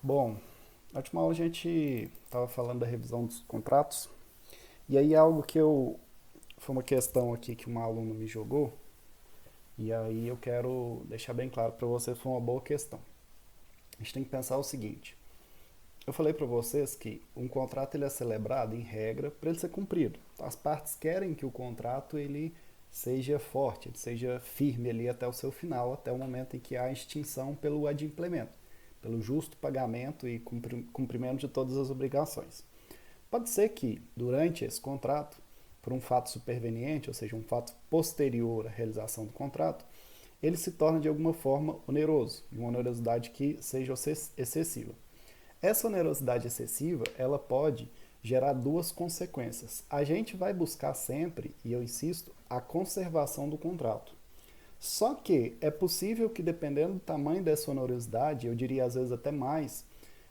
Bom, na última aula a gente estava falando da revisão dos contratos, e aí algo que eu. Foi uma questão aqui que uma aluna me jogou, e aí eu quero deixar bem claro para vocês, foi uma boa questão. A gente tem que pensar o seguinte: eu falei para vocês que um contrato ele é celebrado em regra para ele ser cumprido. Então, as partes querem que o contrato ele seja forte, ele seja firme ali até o seu final, até o momento em que há extinção pelo adimplemento, pelo justo pagamento e cumprimento de todas as obrigações. Pode ser que, durante esse contrato, por um fato superveniente, ou seja, um fato posterior à realização do contrato, ele se torne de alguma forma oneroso, de uma onerosidade que seja excessiva. Essa onerosidade excessiva, ela pode gerar duas consequências. A gente vai buscar sempre, e eu insisto, a conservação do contrato. Só que é possível que, dependendo do tamanho dessa onerosidade, eu diria às vezes até mais,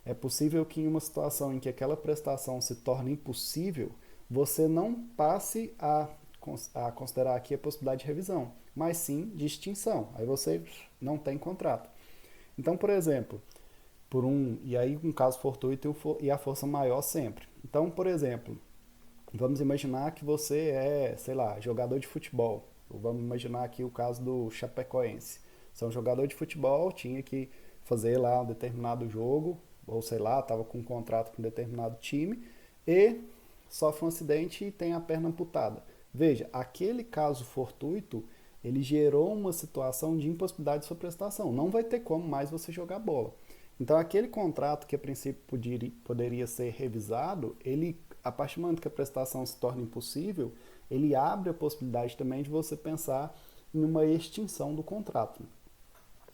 é possível que em uma situação em que aquela prestação se torne impossível, você não passe a considerar aqui a possibilidade de revisão, mas sim de extinção. Aí você não tem contrato. Então, por exemplo, e aí um caso fortuito e a força maior sempre. Então, por exemplo, vamos imaginar que você é, sei lá, jogador de futebol. Ou vamos imaginar aqui o caso do Chapecoense. Você é um jogador de futebol, tinha que fazer lá um determinado jogo, ou sei lá, estava com um contrato com um determinado time, e sofre um acidente e tem a perna amputada. Veja, aquele caso fortuito, ele gerou uma situação de impossibilidade de sua prestação. Não vai ter como mais você jogar bola. Então, aquele contrato que a princípio poderia ser revisado, ele, a partir do momento que a prestação se torna impossível, ele abre a possibilidade também de você pensar em uma extinção do contrato.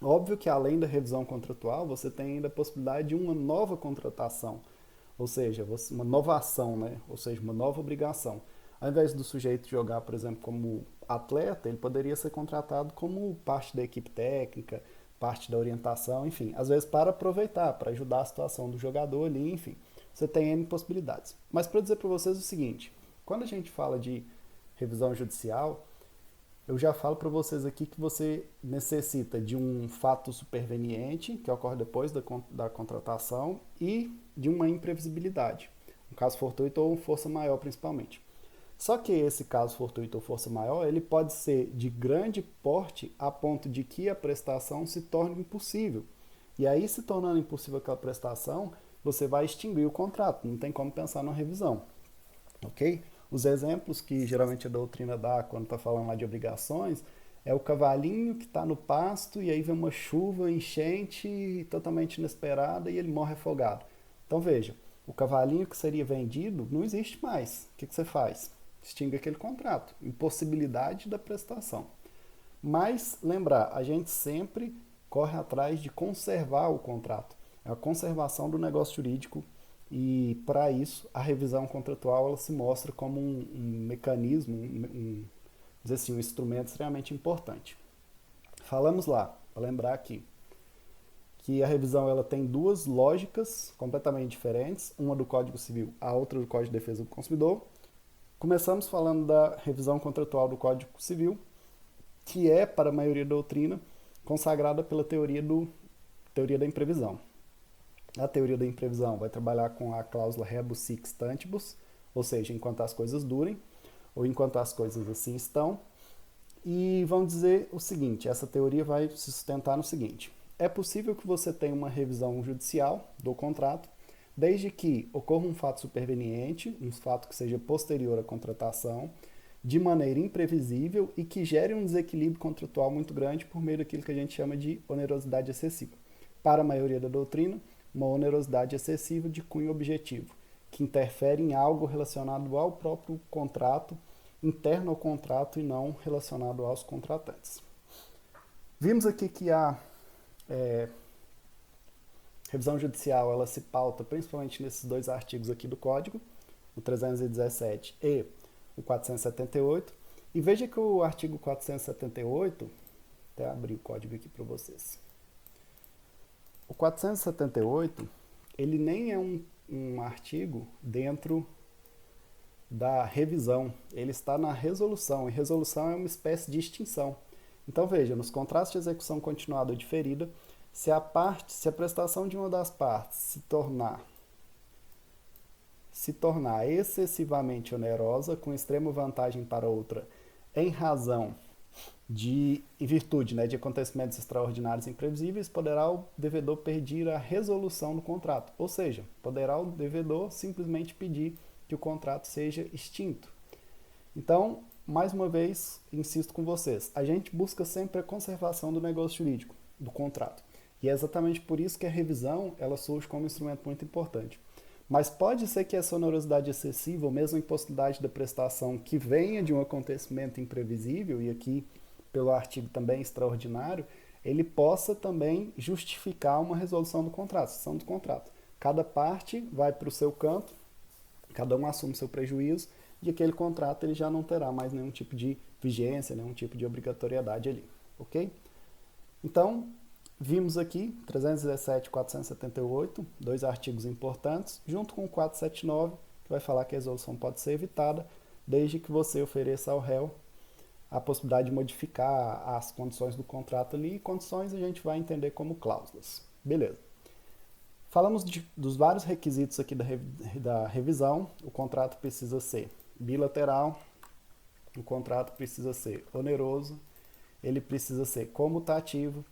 Óbvio que além da revisão contratual, você tem ainda a possibilidade de uma nova contratação, ou seja, uma nova ação, né? Ou seja, uma nova obrigação. Ao invés do sujeito jogar, por exemplo, como atleta, ele poderia ser contratado como parte da equipe técnica, parte da orientação, enfim, às vezes para aproveitar, para ajudar a situação do jogador ali, enfim. Você tem N possibilidades. Mas para dizer para vocês o seguinte, quando a gente fala de revisão judicial, eu já falo para vocês aqui que você necessita de um fato superveniente, que ocorre depois da contratação, e de uma imprevisibilidade, um caso fortuito ou força maior principalmente. Só que esse caso fortuito ou força maior, ele pode ser de grande porte a ponto de que a prestação se torne impossível. E aí, se tornando impossível aquela prestação, você vai extinguir o contrato, não tem como pensar numa revisão, ok? Os exemplos que geralmente a doutrina dá quando está falando lá de obrigações é o cavalinho que está no pasto e aí vem uma chuva, enchente totalmente inesperada e ele morre afogado. Então veja, o cavalinho que seria vendido não existe mais. O que você faz? Extingue aquele contrato, impossibilidade da prestação. Mas lembrar, a gente sempre corre atrás de conservar o contrato. É a conservação do negócio jurídico e para isso a revisão contratual ela se mostra como um mecanismo, dizer assim, um instrumento extremamente importante. Falamos lá, para lembrar aqui, que a revisão ela tem duas lógicas completamente diferentes, uma do Código Civil, a outra do Código de Defesa do Consumidor. Começamos falando da revisão contratual do Código Civil, que é, para a maioria da doutrina, consagrada pela teoria da imprevisão. A teoria da imprevisão vai trabalhar com a cláusula rebus sic stantibus, ou seja, enquanto as coisas durem, ou enquanto as coisas assim estão. E vamos dizer o seguinte, essa teoria vai se sustentar no seguinte: é possível que você tenha uma revisão judicial do contrato, desde que ocorra um fato superveniente, um fato que seja posterior à contratação, de maneira imprevisível e que gere um desequilíbrio contratual muito grande por meio daquilo que a gente chama de onerosidade excessiva. Para a maioria da doutrina, uma onerosidade excessiva de cunho objetivo, que interfere em algo relacionado ao próprio contrato, interno ao contrato e não relacionado aos contratantes. Vimos aqui que a revisão judicial ela se pauta principalmente nesses dois artigos aqui do Código, o 317 e o 478. E veja que o artigo 478, até abrir o código aqui para vocês. O 478, ele nem é um artigo dentro da revisão, ele está na resolução, e resolução é uma espécie de extinção. Então veja, nos contratos de execução continuada ou diferida, Se a prestação de uma das partes se tornar excessivamente onerosa, com extrema vantagem para outra, em razão em virtude, né, de acontecimentos extraordinários e imprevisíveis, poderá o devedor pedir a resolução do contrato. Ou seja, poderá o devedor simplesmente pedir que o contrato seja extinto. Então, mais uma vez, insisto com vocês, a gente busca sempre a conservação do negócio jurídico, do contrato. E é exatamente por isso que a revisão ela surge como um instrumento muito importante. Mas pode ser que essa onerosidade excessiva, ou mesmo a impossibilidade da prestação que venha de um acontecimento imprevisível, e aqui pelo artigo também extraordinário, ele possa também justificar uma resolução do contrato, sessão do contrato. Cada parte vai para o seu canto, cada um assume seu prejuízo, e aquele contrato ele já não terá mais nenhum tipo de vigência, nenhum tipo de obrigatoriedade ali, ok? Então, vimos aqui 317 e 478, dois artigos importantes, junto com o 479, que vai falar que a resolução pode ser evitada, desde que você ofereça ao réu a possibilidade de modificar as condições do contrato ali, e condições a gente vai entender como cláusulas. Beleza. Falamos dos vários requisitos aqui da revisão. O contrato precisa ser bilateral, o contrato precisa ser oneroso, ele precisa ser comutativo,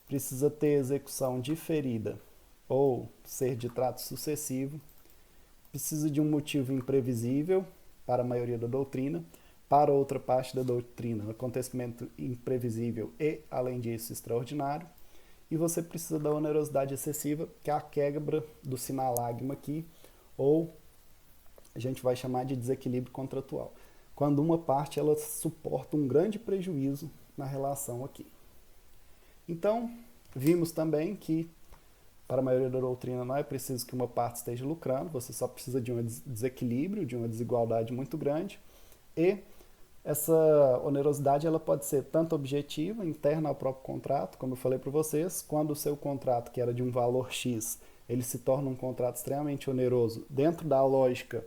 precisa ter execução diferida ou ser de trato sucessivo, precisa de um motivo imprevisível para a maioria da doutrina, para outra parte da doutrina, acontecimento imprevisível e, além disso, extraordinário, e você precisa da onerosidade excessiva, que é a quebra do sinalagma aqui, ou a gente vai chamar de desequilíbrio contratual, quando uma parte ela suporta um grande prejuízo na relação aqui. Então, vimos também que para a maioria da doutrina não é preciso que uma parte esteja lucrando, você só precisa de um desequilíbrio, de uma desigualdade muito grande, e essa onerosidade ela pode ser tanto objetiva, interna ao próprio contrato, como eu falei para vocês, quando o seu contrato, que era de um valor X, ele se torna um contrato extremamente oneroso dentro da lógica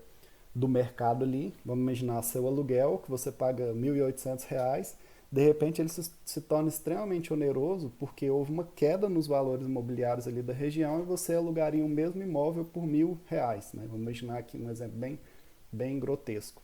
do mercado ali. Vamos imaginar seu aluguel, que você paga R$ 1.800, de repente ele se torna extremamente oneroso porque houve uma queda nos valores imobiliários ali da região e você alugaria o mesmo imóvel por R$ 1.000, né? Vamos imaginar aqui um exemplo bem grotesco.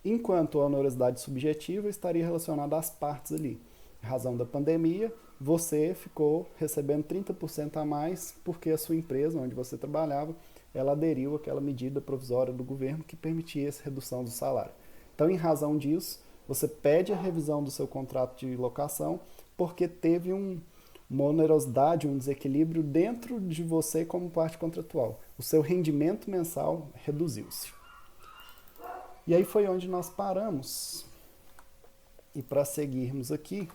Enquanto a onerosidade subjetiva estaria relacionada às partes ali. Em razão da pandemia, você ficou recebendo 30% a mais porque a sua empresa, onde você trabalhava, ela aderiu àquela medida provisória do governo que permitia essa redução do salário. Então, em razão disso, você pede a revisão do seu contrato de locação porque teve uma onerosidade, um desequilíbrio dentro de você como parte contratual. O seu rendimento mensal reduziu-se. E aí foi onde nós paramos. E para seguirmos aqui,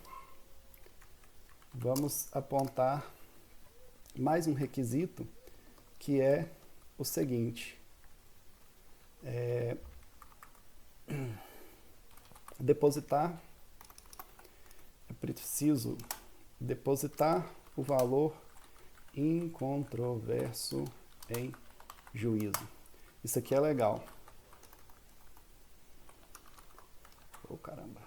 vamos apontar mais um requisito, que é o seguinte. Depositar, é preciso depositar o valor incontroverso em juízo. Isso aqui é legal. Oh, caramba.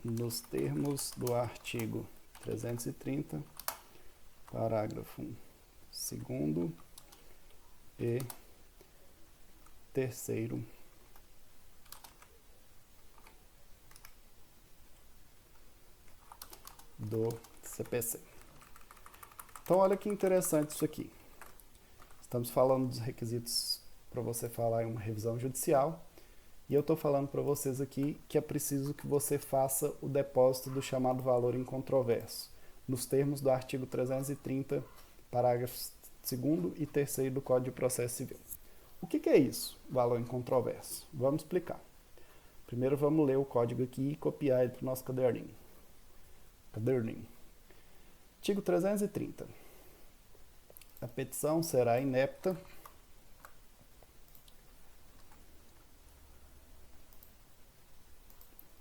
Nos termos do artigo 330, parágrafo 2º e 3º do CPC. Então, olha que interessante isso aqui. Estamos falando dos requisitos para você falar em uma revisão judicial, e eu estou falando para vocês aqui que é preciso que você faça o depósito do chamado valor incontroverso, nos termos do artigo 330, parágrafos 2º e 3º do Código de Processo Civil. O que é isso, valor incontroverso? Vamos explicar. Primeiro vamos ler o código aqui e copiar ele para o nosso caderninho. Artigo 330. A petição será inepta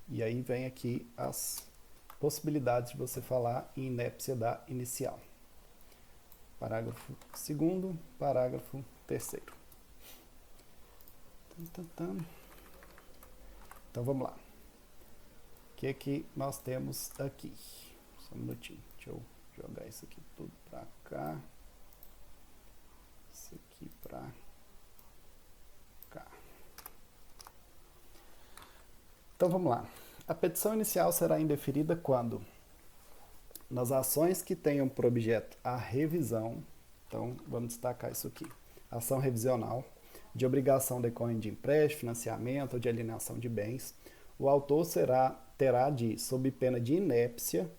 e aí vem aqui as possibilidades de você falar em inépcia da inicial. Parágrafo 2º, parágrafo 3º. Então vamos lá. O que é que nós temos aqui? Só um minutinho. Deixa Deixa eu jogar isso aqui tudo para cá. Isso aqui para cá. Então vamos lá. A petição inicial será indeferida quando? Nas ações que tenham por objeto a revisão, então vamos destacar isso aqui. Ação revisional, de obrigação decorrente de empréstimo, financiamento ou de alienação de bens, o autor terá de, sob pena de inépcia,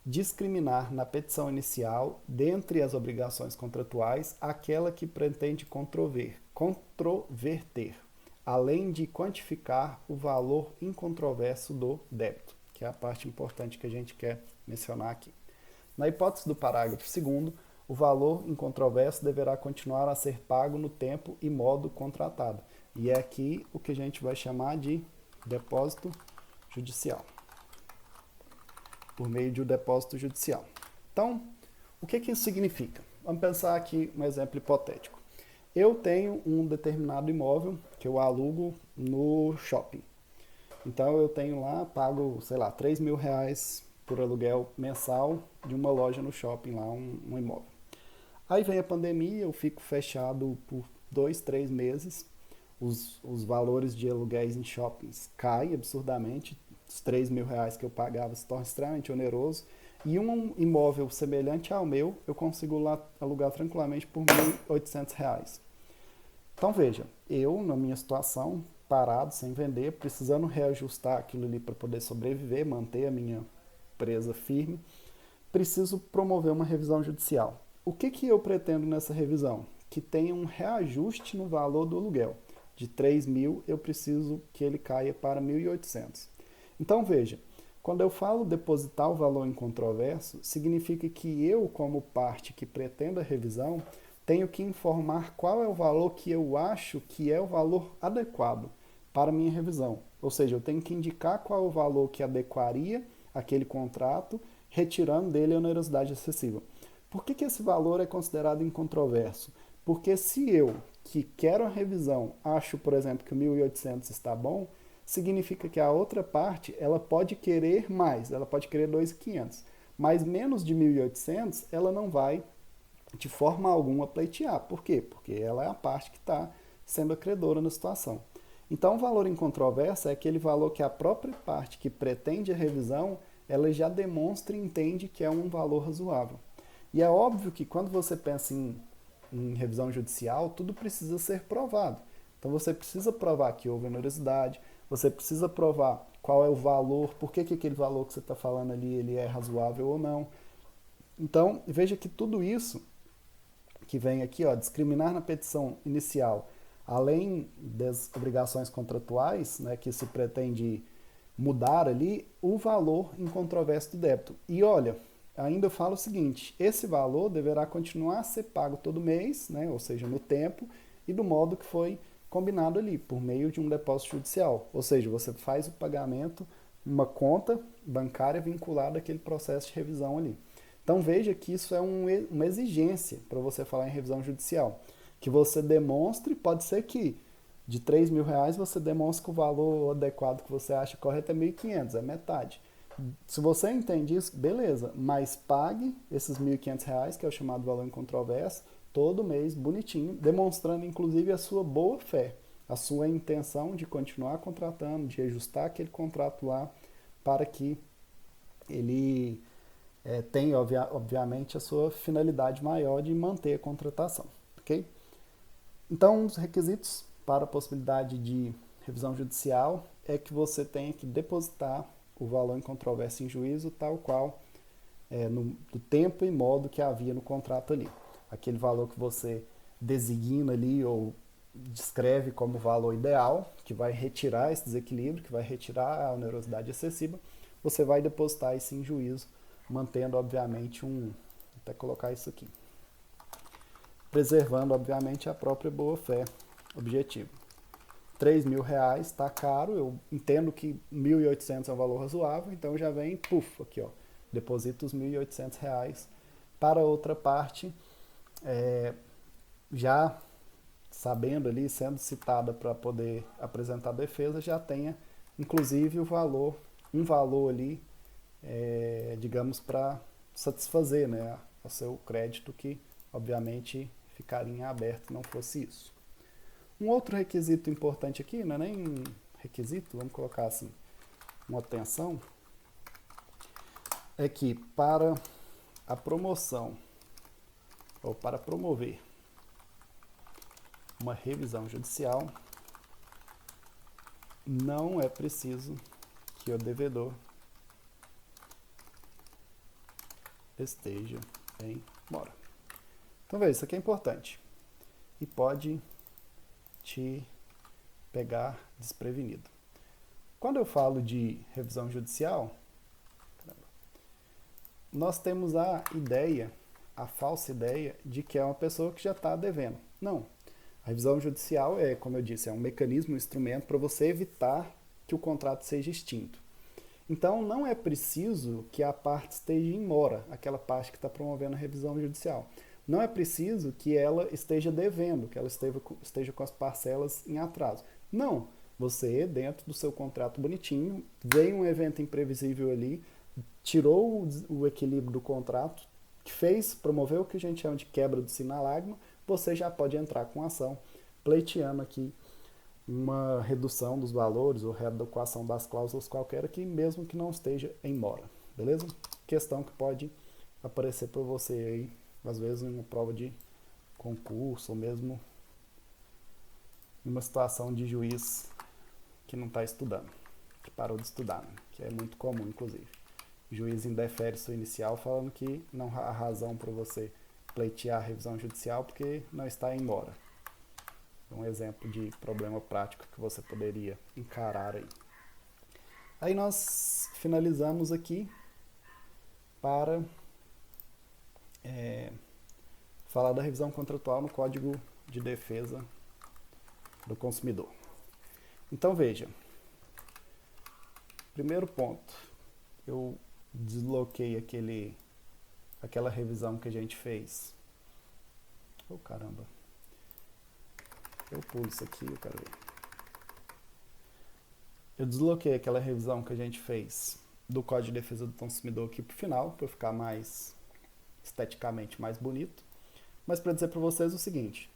discriminar na petição inicial, dentre as obrigações contratuais, aquela que pretende controverter, além de quantificar o valor incontroverso do débito, que é a parte importante que a gente quer mencionar aqui. Na hipótese do parágrafo 2º, o valor incontroverso deverá continuar a ser pago no tempo e modo contratado. E é aqui o que a gente vai chamar de depósito judicial, por meio de um depósito judicial. Então, o que isso significa? Vamos pensar aqui um exemplo hipotético. Eu tenho um determinado imóvel que eu alugo no shopping. Então, eu tenho lá, pago, sei lá, R$3.000 por aluguel mensal de uma loja no shopping, lá um imóvel. Aí vem a pandemia, eu fico fechado por 2, 3 meses, os valores de aluguéis em shoppings caem absurdamente, os R$3.000 que eu pagava se torna extremamente oneroso, e um imóvel semelhante ao meu, eu consigo lá alugar tranquilamente por R$1.800. Então veja, eu, na minha situação, parado, sem vender, precisando reajustar aquilo ali para poder sobreviver, manter a minha empresa firme, preciso promover uma revisão judicial. O que eu pretendo nessa revisão? Que tenha um reajuste no valor do aluguel. De 3.000, eu preciso que ele caia para 1.800. Então veja, quando eu falo depositar o valor incontroverso, significa que eu, como parte que pretendo a revisão, tenho que informar qual é o valor que eu acho que é o valor adequado para a minha revisão. Ou seja, eu tenho que indicar qual é o valor que adequaria aquele contrato, retirando dele a onerosidade excessiva. Por que esse valor é considerado incontroverso? Porque se eu, que quero a revisão, acho, por exemplo, que o 1.800 está bom, significa que a outra parte ela pode querer mais, ela pode querer 2.500, mas menos de 1.800 ela não vai, de forma alguma, pleitear. Por quê? Porque ela é a parte que está sendo acreedora na situação. Então, o valor incontroverso é aquele valor que a própria parte que pretende a revisão, ela já demonstra e entende que é um valor razoável. E é óbvio que quando você pensa em revisão judicial, tudo precisa ser provado. Então você precisa provar que houve onerosidade, você precisa provar qual é o valor, por que aquele valor que você está falando ali ele é razoável ou não. Então veja que tudo isso que vem aqui, ó, discriminar na petição inicial, além das obrigações contratuais, né, que se pretende mudar ali, o valor incontroverso do débito. E olha, ainda eu falo o seguinte, esse valor deverá continuar a ser pago todo mês, né, ou seja, no tempo, e do modo que foi combinado ali, por meio de um depósito judicial. Ou seja, você faz o pagamento, uma conta bancária vinculada àquele processo de revisão ali. Então veja que isso é uma exigência para você falar em revisão judicial. Que você demonstre, pode ser que de R$3.000 você demonstre que o valor adequado que você acha correto é 1.500, é metade. Se você entende isso, beleza, mas pague esses R$1.500, que é o chamado valor incontroverso, todo mês, bonitinho, demonstrando inclusive a sua boa fé, a sua intenção de continuar contratando, de ajustar aquele contrato lá, para que ele tenha, obviamente, a sua finalidade maior de manter a contratação, ok? Então, um dos requisitos para a possibilidade de revisão judicial é que você tenha que depositar o valor incontroverso em juízo, tal qual do tempo e modo que havia no contrato ali. Aquele valor que você designa ali ou descreve como valor ideal, que vai retirar esse desequilíbrio, que vai retirar a onerosidade excessiva, você vai depositar isso em juízo, mantendo, obviamente, vou até colocar isso aqui, preservando, obviamente, a própria boa-fé objetiva. R$3.000 está caro, eu entendo que 1.800 é um valor razoável, então já vem, puf, aqui, ó, deposito os R$1.800 para outra parte, já sabendo ali, sendo citada para poder apresentar a defesa, já tenha, inclusive, um valor ali, digamos, para satisfazer, né, o seu crédito, que obviamente ficaria em aberto não fosse isso. Um outro requisito importante aqui, não é nem requisito, vamos colocar assim, uma atenção, é que para a promoção ou para promover uma revisão judicial, não é preciso que o devedor esteja em mora. Então, veja, isso aqui é importante e pode te pegar desprevenido. Quando eu falo de revisão judicial, nós temos a ideia, a falsa ideia, de que é uma pessoa que já está devendo. Não. A revisão judicial é, como eu disse, é um mecanismo, um instrumento para você evitar que o contrato seja extinto. Então, não é preciso que a parte esteja em mora, aquela parte que está promovendo a revisão judicial. Não é preciso que ela esteja devendo, que ela esteja com as parcelas em atraso. Não. Você, dentro do seu contrato bonitinho, veio um evento imprevisível ali, tirou o equilíbrio do contrato, promoveu o que a gente chama de quebra do sinalagma, você já pode entrar com ação, pleiteando aqui uma redução dos valores ou readequação das cláusulas qualquer aqui, mesmo que não esteja em mora, beleza? Questão que pode aparecer para você aí, às vezes em uma prova de concurso ou mesmo em uma situação de juiz que não está estudando, que parou de estudar, né? Que é muito comum, inclusive. O juiz indefere sua inicial falando que não há razão para você pleitear a revisão judicial porque não está em mora. Um exemplo de problema prático que você poderia encarar aí. Aí nós finalizamos aqui para falar da revisão contratual no Código de Defesa do Consumidor. Então veja, primeiro ponto, eu desloquei aquela revisão que a gente fez. Oh, caramba. Eu pulo isso aqui, eu quero ver. Eu desloquei aquela revisão que a gente fez do Código de Defesa do Consumidor aqui para o final, para ficar mais esteticamente mais bonito. Mas para dizer para vocês o seguinte,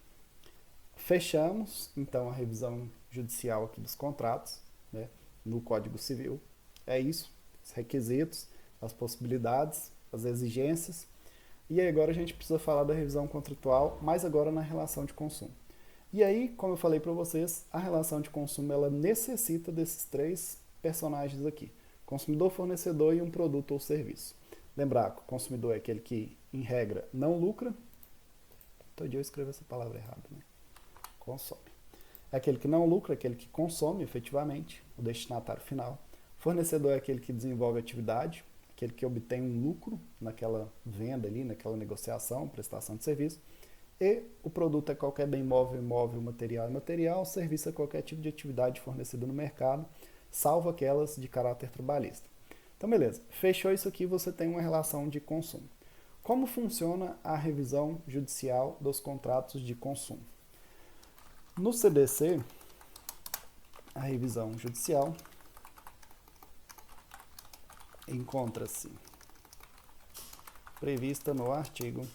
fechamos então a revisão judicial aqui dos contratos, né, no Código Civil. É isso, os requisitos, as possibilidades, as exigências. E aí agora a gente precisa falar da revisão contratual, mas agora na relação de consumo. E aí, como eu falei para vocês, a relação de consumo ela necessita desses três personagens aqui: consumidor, fornecedor e um produto ou serviço. Lembrar que o consumidor é aquele que, em regra, não lucra. Todo dia eu escrevo essa palavra errada, né? Consome. É aquele que não lucra, aquele que consome efetivamente, o destinatário final. Fornecedor é aquele que desenvolve atividade, aquele que obtém um lucro naquela venda ali, naquela negociação, prestação de serviço. E o produto é qualquer bem móvel, imóvel, material e imaterial, serviço é qualquer tipo de atividade fornecida no mercado, salvo aquelas de caráter trabalhista. Então, beleza. Fechou isso aqui, você tem uma relação de consumo. Como funciona a revisão judicial dos contratos de consumo? No CDC, a revisão judicial encontra-se prevista no artigo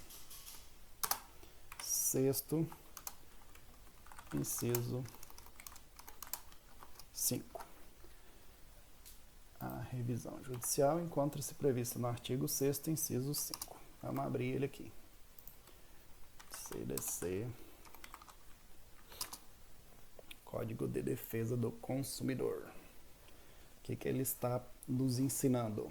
6º, inciso 5. A revisão judicial encontra-se prevista no artigo 6º, inciso 5. Vamos abrir ele aqui. CDC, Código de Defesa do Consumidor. O que ele está nos ensinando?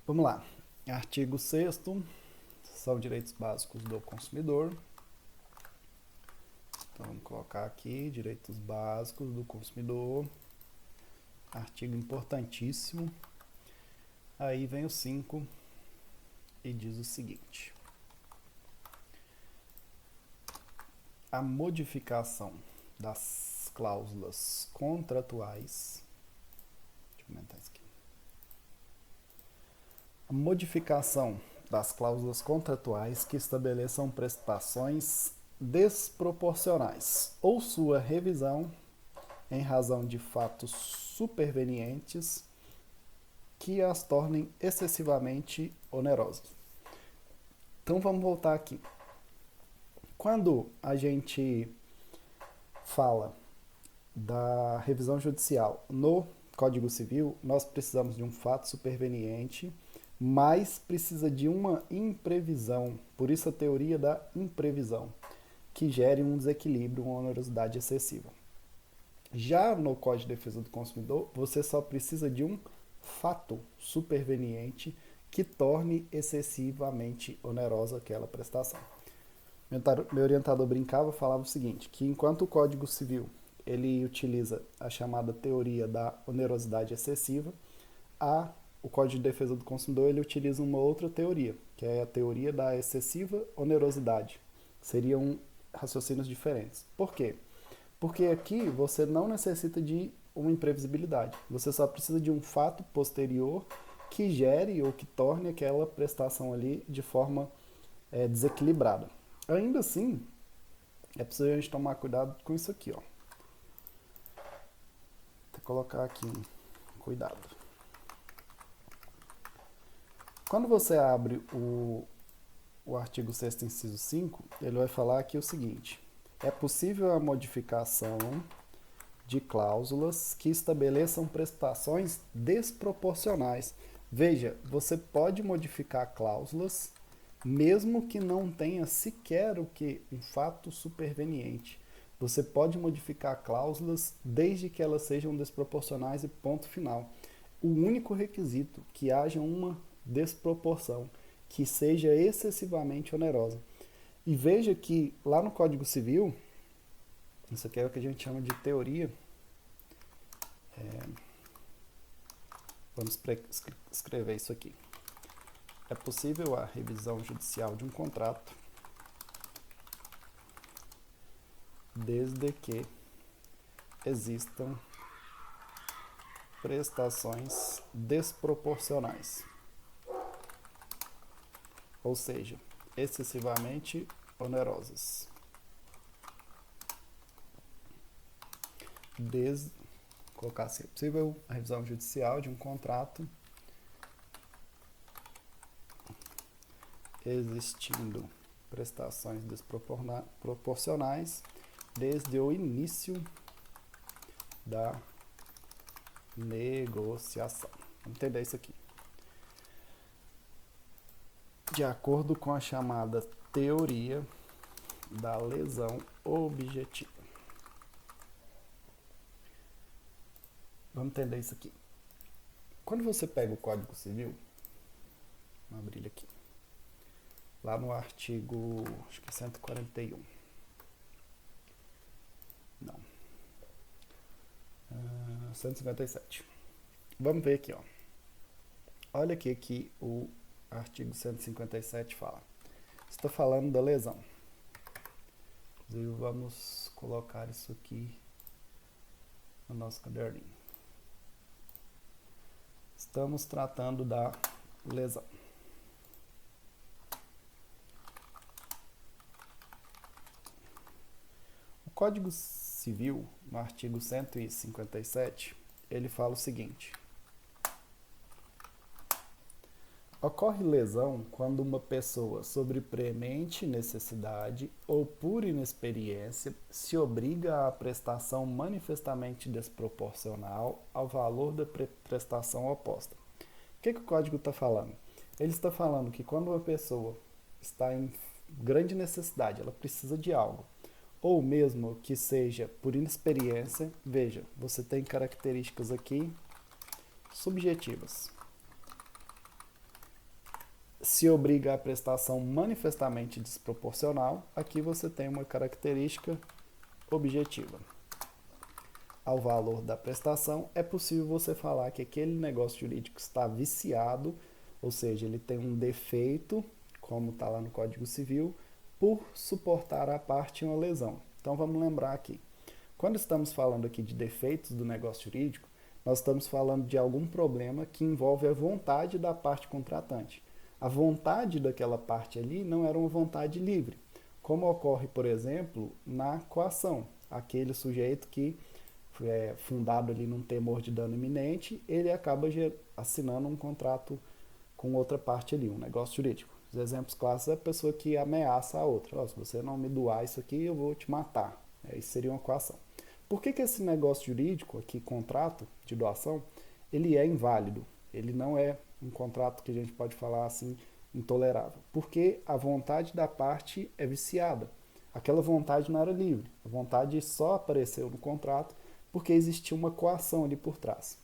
Vamos lá. Artigo 6º, são direitos básicos do consumidor. Então, vamos colocar aqui, direitos básicos do consumidor. Artigo importantíssimo. Aí vem o 5 e diz o seguinte: a modificação das cláusulas contratuais. Deixa eu aumentar isso aqui. A modificação das cláusulas contratuais que estabeleçam prestações desproporcionais ou sua revisão em razão de fatos supervenientes que as tornem excessivamente onerosas. Então vamos voltar aqui. Quando a gente fala da revisão judicial no Código Civil, nós precisamos de um fato superveniente, mas precisa de uma imprevisão, por isso a teoria da imprevisão, que gere um desequilíbrio, uma onerosidade excessiva. Já no Código de Defesa do Consumidor, você só precisa de um fato superveniente que torne excessivamente onerosa aquela prestação. Meu orientador brincava, falava o seguinte, que enquanto o Código Civil ele utiliza a chamada teoria da onerosidade excessiva, o Código de Defesa do Consumidor ele utiliza uma outra teoria, que é a teoria da excessiva onerosidade. Seriam raciocínios diferentes. Por quê? Porque aqui você não necessita de uma imprevisibilidade. Você só precisa de um fato posterior que gere ou que torne aquela prestação ali de forma desequilibrada. Ainda assim, é preciso a gente tomar cuidado com isso aqui, ó. Vou colocar aqui, cuidado. Quando você abre o artigo 6º, inciso 5, ele vai falar aqui o seguinte: é possível a modificação de cláusulas que estabeleçam prestações desproporcionais. Veja, você pode modificar cláusulas mesmo que não tenha sequer o que um fato superveniente. Você pode modificar cláusulas desde que elas sejam desproporcionais e ponto final. O único requisito que haja uma desproporção, que seja excessivamente onerosa. E veja que lá no Código Civil, isso aqui é o que a gente chama de teoria. Vamos escrever isso aqui. É possível a revisão judicial de um contrato desde que existam prestações desproporcionais, ou seja, excessivamente onerosas. Colocar assim, é possível a revisão judicial de um contrato existindo prestações desproporcionais desde o início da negociação. Vamos entender isso aqui. De acordo com a chamada teoria da lesão objetiva. Vamos entender isso aqui. Quando você pega o Código Civil, vamos abrir ele aqui. Lá no artigo, acho que é 141. Não. 157. Vamos ver aqui, ó. Olha aqui que o artigo 157 fala. Está falando da lesão. Inclusive, vamos colocar isso aqui no nosso caderninho. Estamos tratando da lesão. O Código Civil, no artigo 157, ele fala o seguinte: ocorre lesão quando uma pessoa, sob premente necessidade ou por inexperiência, se obriga à prestação manifestamente desproporcional ao valor da prestação oposta. O que o código está falando? Ele está falando que quando uma pessoa está em grande necessidade, ela precisa de algo, ou mesmo que seja por inexperiência, veja, você tem características aqui subjetivas. Se obriga à prestação manifestamente desproporcional, aqui você tem uma característica objetiva. Ao valor da prestação, é possível você falar que aquele negócio jurídico está viciado, ou seja, ele tem um defeito, como está lá no Código Civil, por suportar à parte uma lesão. Então vamos lembrar aqui. Quando estamos falando aqui de defeitos do negócio jurídico, nós estamos falando de algum problema que envolve a vontade da parte contratante. A vontade daquela parte ali não era uma vontade livre, como ocorre, por exemplo, na coação. Aquele sujeito que é fundado ali num temor de dano iminente, ele acaba assinando um contrato com outra parte ali, um negócio jurídico. Os exemplos clássicos é a pessoa que ameaça a outra. Oh, se você não me doar isso aqui, eu vou te matar. Isso seria uma coação. Por que esse negócio jurídico aqui, contrato de doação, ele é inválido? Ele não é um contrato que a gente pode falar assim, intolerável. Porque a vontade da parte é viciada. Aquela vontade não era livre. A vontade só apareceu no contrato porque existia uma coação ali por trás.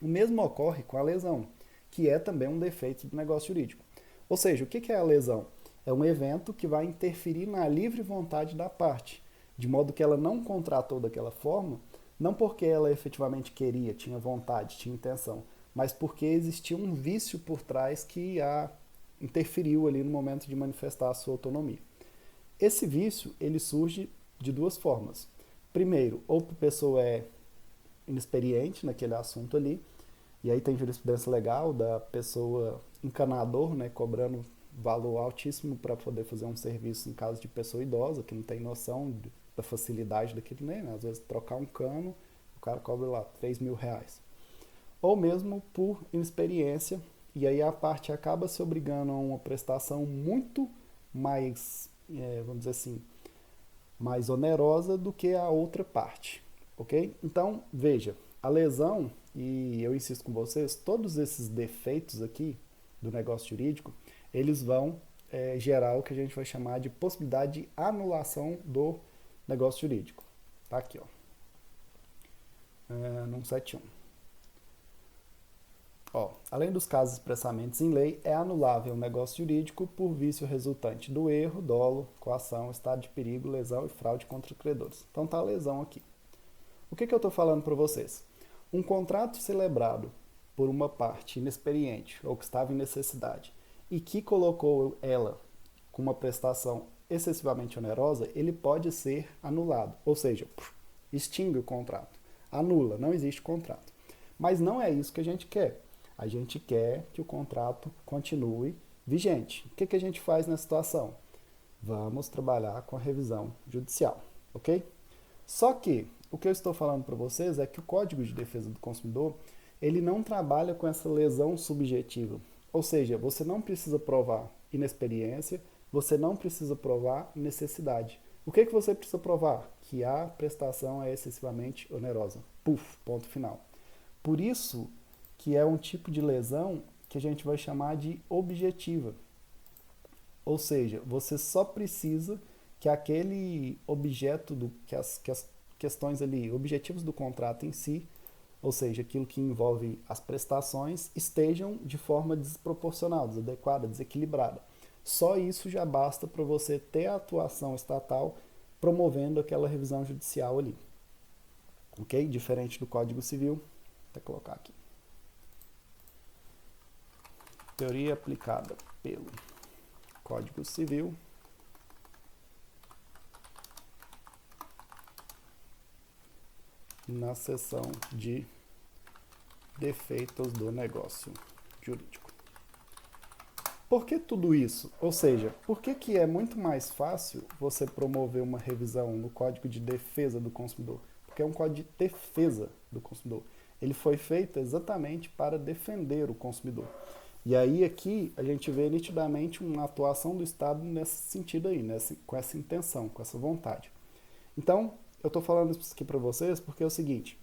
O mesmo ocorre com a lesão, que é também um defeito do negócio jurídico. Ou seja, o que é a lesão? É um evento que vai interferir na livre vontade da parte, de modo que ela não contratou daquela forma, não porque ela efetivamente queria, tinha vontade, tinha intenção, mas porque existia um vício por trás que a interferiu ali no momento de manifestar a sua autonomia. Esse vício, ele surge de duas formas. Primeiro, ou a pessoa é inexperiente naquele assunto ali, e aí tem jurisprudência legal da pessoa encanador, né, cobrando valor altíssimo para poder fazer um serviço em caso de pessoa idosa, que não tem noção da facilidade daquilo, né? Às vezes trocar um cano, o cara cobra lá R$ 3.000. Ou mesmo por inexperiência, e aí a parte acaba se obrigando a uma prestação muito mais, vamos dizer assim, mais onerosa do que a outra parte, ok? Então, veja, a lesão, e eu insisto com vocês, todos esses defeitos aqui do negócio jurídico, eles vão gerar o que a gente vai chamar de possibilidade de anulação do negócio jurídico. Tá aqui, ó, no 171. Ó, além dos casos expressamente em lei, é anulável o negócio jurídico por vício resultante do erro, dolo, coação, estado de perigo, lesão e fraude contra credores. Então tá a lesão aqui. O que eu estou falando para vocês? Um contrato celebrado por uma parte inexperiente ou que estava em necessidade e que colocou ela com uma prestação excessivamente onerosa, ele pode ser anulado. Ou seja, extingue o contrato. Anula, não existe contrato. Mas não é isso que a gente quer. A gente quer que o contrato continue vigente. O que a gente faz nessa situação? Vamos trabalhar com a revisão judicial, ok? Só que o que eu estou falando para vocês é que o Código de Defesa do Consumidor, ele não trabalha com essa lesão subjetiva. Ou seja, você não precisa provar inexperiência, você não precisa provar necessidade. O que você precisa provar? Que a prestação é excessivamente onerosa. Puf, ponto final. Por isso que é um tipo de lesão que a gente vai chamar de objetiva. Ou seja, você só precisa que aquele objeto, que as questões ali, objetivos do contrato em si, ou seja, aquilo que envolve as prestações, estejam de forma desproporcional, desadequada, desequilibrada. Só isso já basta para você ter a atuação estatal promovendo aquela revisão judicial ali. Ok? Diferente do Código Civil. Vou até colocar aqui. Teoria aplicada pelo Código Civil. Na seção de defeitos do negócio jurídico. Por que tudo isso? Ou seja, por que é muito mais fácil você promover uma revisão no Código de Defesa do Consumidor? Porque é um Código de Defesa do Consumidor. Ele foi feito exatamente para defender o consumidor. E aí aqui a gente vê nitidamente uma atuação do Estado nesse sentido aí, com essa intenção, com essa vontade. Então, eu estou falando isso aqui para vocês porque é o seguinte,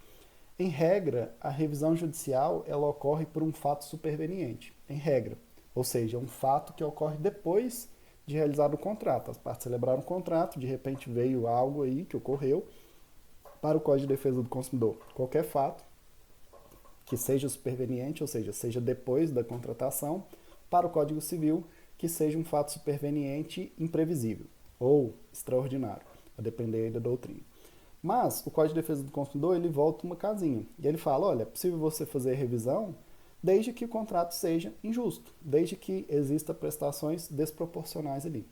em regra, a revisão judicial ela ocorre por um fato superveniente, em regra. Ou seja, um fato que ocorre depois de realizado o contrato. As partes celebraram o contrato, de repente veio algo aí que ocorreu para o Código de Defesa do Consumidor. Qualquer fato que seja superveniente, ou seja, seja depois da contratação, para o Código Civil, que seja um fato superveniente imprevisível ou extraordinário, a depender da doutrina. Mas o Código de Defesa do Consumidor, ele volta uma casinha. E ele fala, olha, é possível você fazer revisão desde que o contrato seja injusto, desde que exista prestações desproporcionais ali.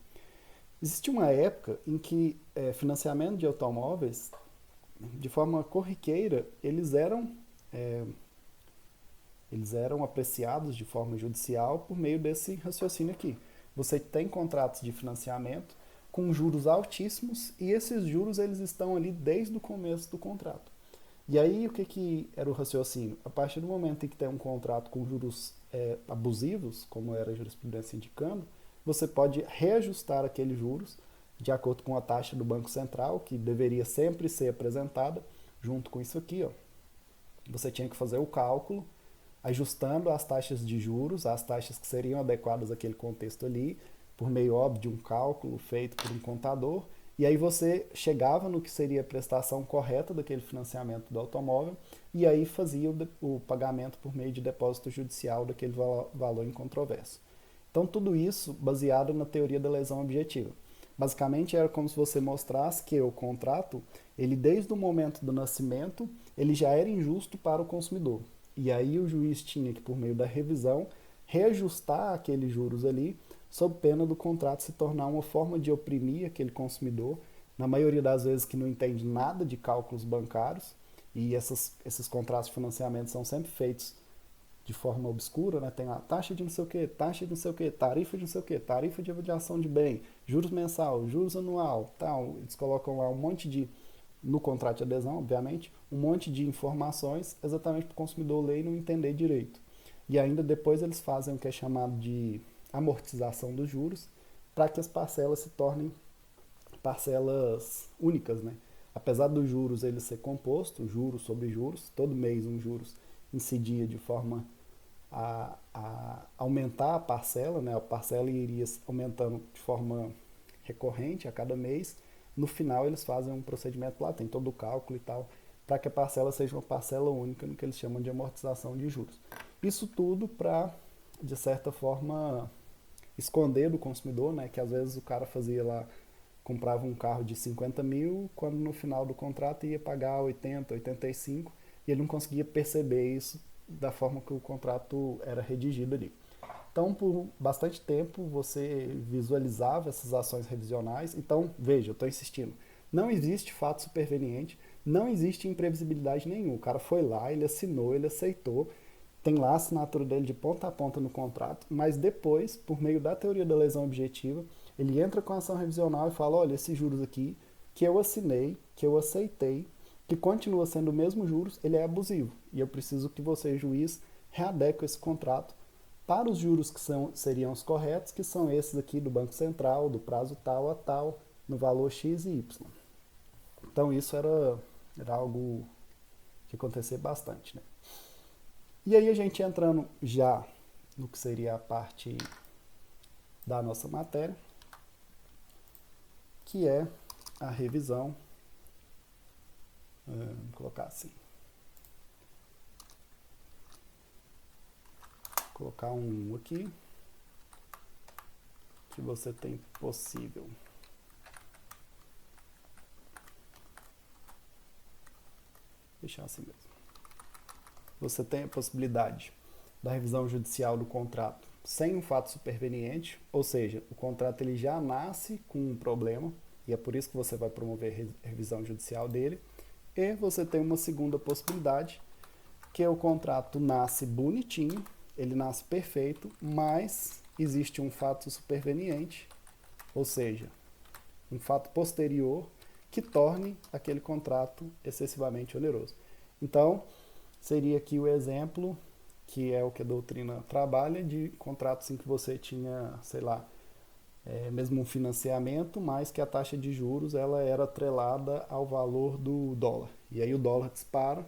Existia uma época em que financiamento de automóveis, de forma corriqueira, eles eram eles eram apreciados de forma judicial por meio desse raciocínio aqui. Você tem contratos de financiamento com juros altíssimos e esses juros eles estão ali desde o começo do contrato. E aí o que era o raciocínio? A partir do momento em que tem um contrato com juros abusivos, como era a jurisprudência indicando, você pode reajustar aqueles juros de acordo com a taxa do Banco Central, que deveria sempre ser apresentada junto com isso aqui. Ó. Você tinha que fazer o cálculo ajustando as taxas de juros, as taxas que seriam adequadas àquele contexto ali, por meio, óbvio, de um cálculo feito por um contador, e aí você chegava no que seria a prestação correta daquele financiamento do automóvel, e aí fazia o pagamento por meio de depósito judicial daquele valor em controvérsia. Então, tudo isso baseado na teoria da lesão objetiva. Basicamente, era como se você mostrasse que o contrato, ele desde o momento do nascimento, ele já era injusto para o consumidor. E aí o juiz tinha que, por meio da revisão, reajustar aqueles juros ali, sob pena do contrato se tornar uma forma de oprimir aquele consumidor, na maioria das vezes que não entende nada de cálculos bancários, e esses contratos de financiamento são sempre feitos de forma obscura, né? Tem a taxa de não sei o que, taxa de não sei o que, tarifa de não sei o que, tarifa de avaliação de bem, juros mensal, juros anual, tal. Eles colocam lá um monte de, no contrato de adesão, obviamente, um monte de informações exatamente para o consumidor ler e não entender direito. E ainda depois eles fazem o que é chamado de amortização dos juros, para que as parcelas se tornem parcelas únicas, né? Apesar dos juros ele ser composto, juros sobre juros, todo mês um juros incidia de forma a aumentar a parcela, né? A parcela iria aumentando de forma recorrente a cada mês. No final eles fazem um procedimento lá, tem todo o cálculo e tal, para que a parcela seja uma parcela única no que eles chamam de amortização de juros. Isso tudo para, de certa forma, esconder do consumidor, né? Que às vezes o cara fazia lá, comprava um carro de 50 mil, quando no final do contrato ia pagar 80, 85, e ele não conseguia perceber isso da forma que o contrato era redigido ali. Então, por bastante tempo, você visualizava essas ações revisionais. Então, veja, eu estou insistindo, não existe fato superveniente, não existe imprevisibilidade nenhuma. O cara foi lá, ele assinou, ele aceitou, tem lá a assinatura dele de ponta a ponta no contrato, mas depois, por meio da teoria da lesão objetiva, ele entra com a ação revisional e fala, olha, esses juros aqui, que eu assinei, que eu aceitei, que continua sendo o mesmo juros, ele é abusivo. E eu preciso que você, juiz, readeque esse contrato para os juros que seriam os corretos, que são esses aqui do Banco Central, do prazo tal a tal, no valor X e Y. Então isso era algo que acontecia bastante, né? E aí a gente entrando já no que seria a parte da nossa matéria, que é a revisão, vou colocar assim, vou colocar um aqui, que você tem possível. Deixar assim mesmo. Você tem a possibilidade da revisão judicial do contrato sem um fato superveniente, ou seja, o contrato ele já nasce com um problema, e é por isso que você vai promover a revisão judicial dele, e você tem uma segunda possibilidade, que é o contrato nasce bonitinho, ele nasce perfeito, mas existe um fato superveniente, ou seja, um fato posterior que torne aquele contrato excessivamente oneroso. Então, seria aqui o exemplo, que é o que a doutrina trabalha, de contratos em que você tinha, sei lá, mesmo um financiamento, mas que a taxa de juros ela era atrelada ao valor do dólar. E aí o dólar dispara,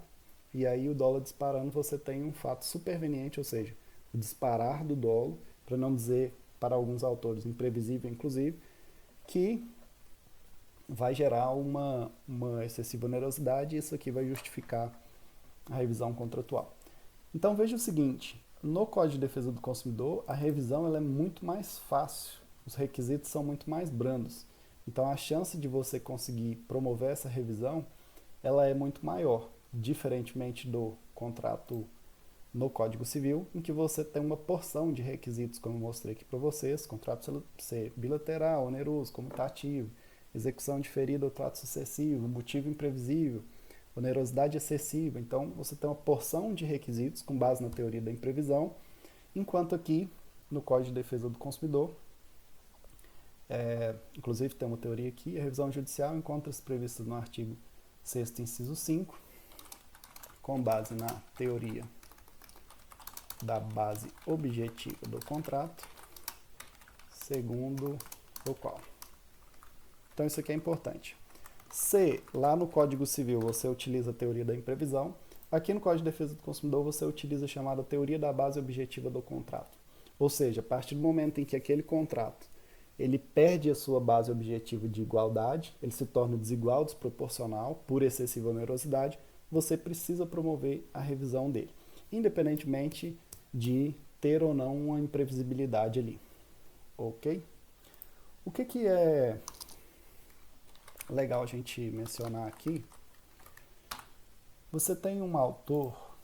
e aí o dólar disparando você tem um fato superveniente, ou seja, o disparar do dólar, para não dizer, para alguns autores, imprevisível inclusive, que vai gerar uma excessiva onerosidade e isso aqui vai justificar a revisão contratual. Então veja o seguinte, no Código de Defesa do Consumidor, a revisão ela é muito mais fácil, os requisitos são muito mais brandos. Então a chance de você conseguir promover essa revisão, ela é muito maior, diferentemente do contrato no Código Civil, em que você tem uma porção de requisitos, como eu mostrei aqui para vocês, contrato ser bilateral, oneroso, comutativo, execução diferida ou trato sucessivo, motivo imprevisível, onerosidade excessiva. Então, você tem uma porção de requisitos com base na teoria da imprevisão, enquanto aqui, no Código de Defesa do Consumidor, inclusive tem uma teoria aqui, a revisão judicial encontra-se prevista no artigo 6º, inciso 5, com base na teoria da base objetiva do contrato, segundo o qual. Então isso aqui é importante. Se lá no Código Civil você utiliza a teoria da imprevisão, aqui no Código de Defesa do Consumidor você utiliza a chamada teoria da base objetiva do contrato. Ou seja, a partir do momento em que aquele contrato ele perde a sua base objetiva de igualdade, ele se torna desigual, desproporcional, por excessiva onerosidade, você precisa promover a revisão dele, independentemente de ter ou não uma imprevisibilidade ali. Ok? O que é legal a gente mencionar aqui? Você tem um autor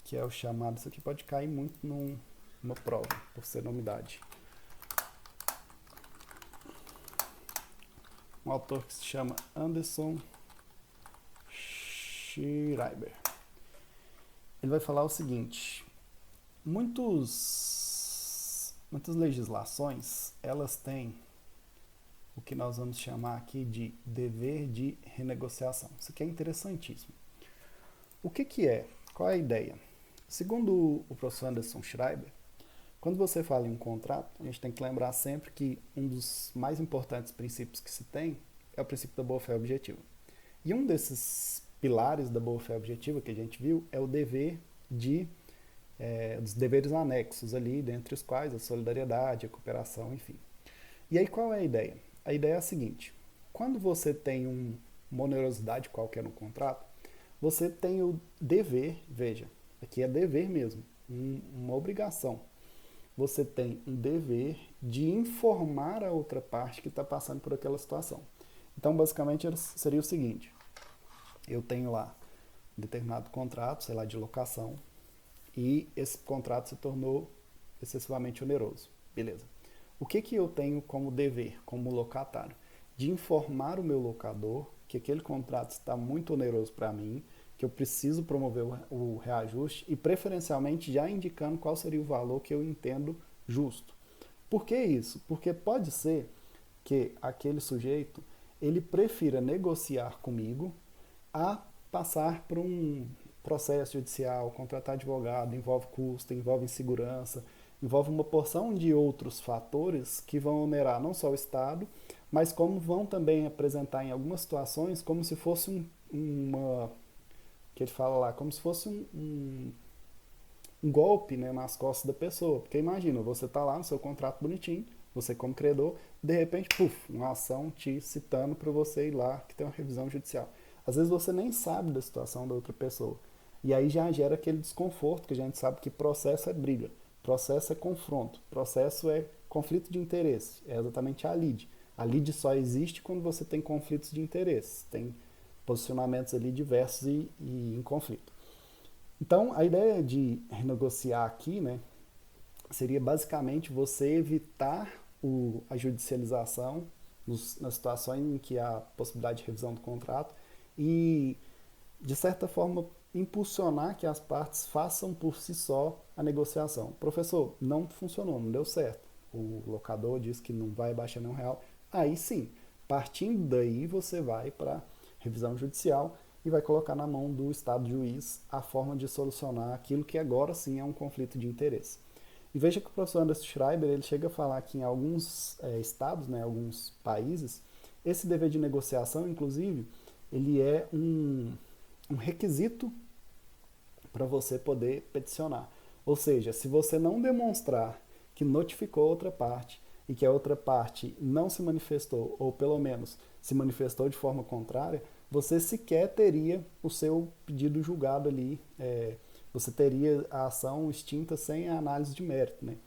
que é o chamado, isso aqui pode cair muito numa prova, por ser novidade. Um autor que se chama Anderson Schreiber. Ele vai falar o seguinte: muitas legislações, elas têm o que nós vamos chamar aqui de dever de renegociação. Isso aqui é interessantíssimo. O que é? Qual é a ideia? Segundo o professor Anderson Schreiber, quando você fala em um contrato, a gente tem que lembrar sempre que um dos mais importantes princípios que se tem é o princípio da boa-fé objetiva. E um desses pilares da boa-fé objetiva que a gente viu é o dever dos deveres anexos ali, dentre os quais a solidariedade, a cooperação, enfim. E aí qual é a ideia? A ideia é a seguinte: quando você tem uma onerosidade qualquer no contrato, você tem o dever, veja, aqui é dever mesmo, uma obrigação. Você tem um dever de informar a outra parte que está passando por aquela situação. Então, basicamente, seria o seguinte: eu tenho lá um determinado contrato, sei lá, de locação, e esse contrato se tornou excessivamente oneroso. Beleza. O que eu tenho como dever, como locatário? De informar o meu locador que aquele contrato está muito oneroso para mim, que eu preciso promover o reajuste e, preferencialmente, já indicando qual seria o valor que eu entendo justo. Por que isso? Porque pode ser que aquele sujeito ele prefira negociar comigo a passar por um processo judicial, contratar advogado, envolve custo, envolve insegurança, envolve uma porção de outros fatores que vão onerar não só o Estado, mas como vão também apresentar em algumas situações como se fosse que ele fala lá, como se fosse um golpe, né, nas costas da pessoa. Porque imagina, você está lá no seu contrato bonitinho, você como credor, de repente, uma ação te citando para você ir lá, que tem uma revisão judicial. Às vezes você nem sabe da situação da outra pessoa. E aí já gera aquele desconforto, que a gente sabe que processo é briga, processo é confronto, processo é conflito de interesse, é exatamente a lide. A lide só existe quando você tem conflitos de interesse, tem posicionamentos ali diversos e em conflito. Então, a ideia de renegociar aqui, né, seria basicamente você evitar a judicialização nas situações em que há possibilidade de revisão do contrato e, de certa forma, impulsionar que as partes façam por si só a negociação. Professor, não funcionou, não deu certo. O locador disse que não vai baixar nenhum real. Aí sim, partindo daí você vai para revisão judicial e vai colocar na mão do Estado juiz a forma de solucionar aquilo que agora sim é um conflito de interesse. E veja que o professor Anderson Schreiber ele chega a falar que em alguns estados, né, alguns países, esse dever de negociação, inclusive, ele é um requisito para você poder peticionar. Ou seja, se você não demonstrar que notificou outra parte e que a outra parte não se manifestou, ou pelo menos se manifestou de forma contrária, você sequer teria o seu pedido julgado ali, você teria a ação extinta sem a análise de mérito, né?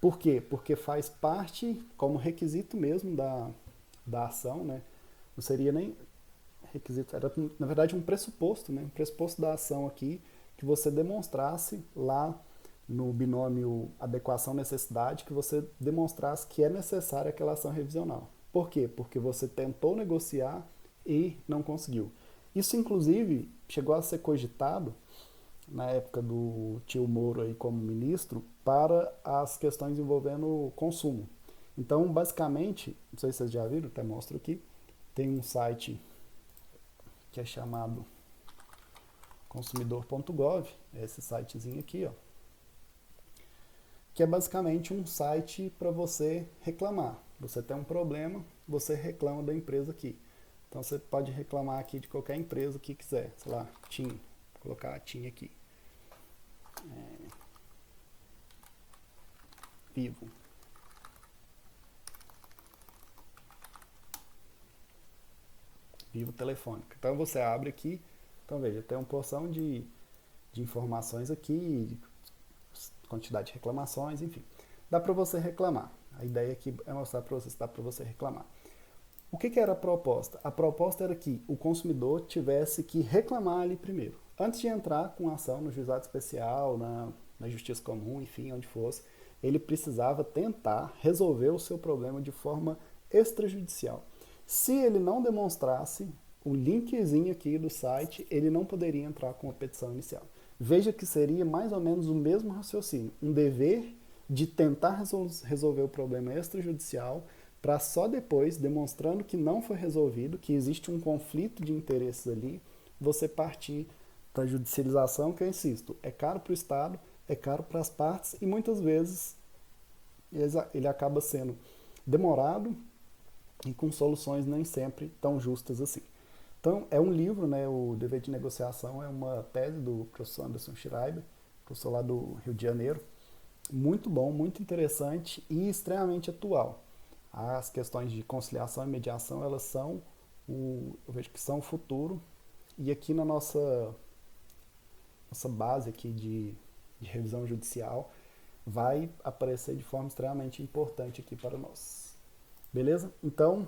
Por quê? Porque faz parte, como requisito mesmo da ação, né? Não seria nem requisito, era na verdade um pressuposto, né? Um pressuposto da ação aqui, que você demonstrasse lá no binômio adequação-necessidade, que você demonstrasse que é necessária aquela ação revisional. Por quê? Porque você tentou negociar e não conseguiu. Isso, inclusive, chegou a ser cogitado na época do tio Moro aí como ministro para as questões envolvendo o consumo. Então, basicamente, não sei se vocês já viram, até mostro aqui, tem um site que é chamado consumidor.gov, esse sitezinho aqui, ó, que é basicamente um site para você reclamar. Você tem um problema, você reclama da empresa aqui. Então você pode reclamar aqui de qualquer empresa que quiser, sei lá, TIM, vou colocar a TIM aqui, Vivo. Vivo Telefônica. Então você abre aqui, então veja, tem uma porção de informações aqui, de quantidade de reclamações, enfim. Dá para você reclamar. A ideia aqui é mostrar para você se dá para você reclamar. O que era a proposta? A proposta era que o consumidor tivesse que reclamar ali primeiro. Antes de entrar com ação no juizado especial, na justiça comum, enfim, onde fosse, ele precisava tentar resolver o seu problema de forma extrajudicial. Se ele não demonstrasse o linkzinho aqui do site, ele não poderia entrar com a petição inicial. Veja que seria mais ou menos o mesmo raciocínio, um dever de tentar resolver o problema extrajudicial para só depois, demonstrando que não foi resolvido, que existe um conflito de interesses ali, você partir para a judicialização, que eu insisto, é caro para o Estado, é caro para as partes e muitas vezes ele acaba sendo demorado e com soluções nem sempre tão justas assim. Então, é um livro, né, o Dever de Negociação é uma tese do professor Anderson Schreiber, professor lá do Rio de Janeiro, muito bom, muito interessante e extremamente atual. As questões de conciliação e mediação, elas são, eu vejo que são o futuro, e aqui na nossa base aqui de revisão judicial, vai aparecer de forma extremamente importante aqui para nós. Beleza? Então,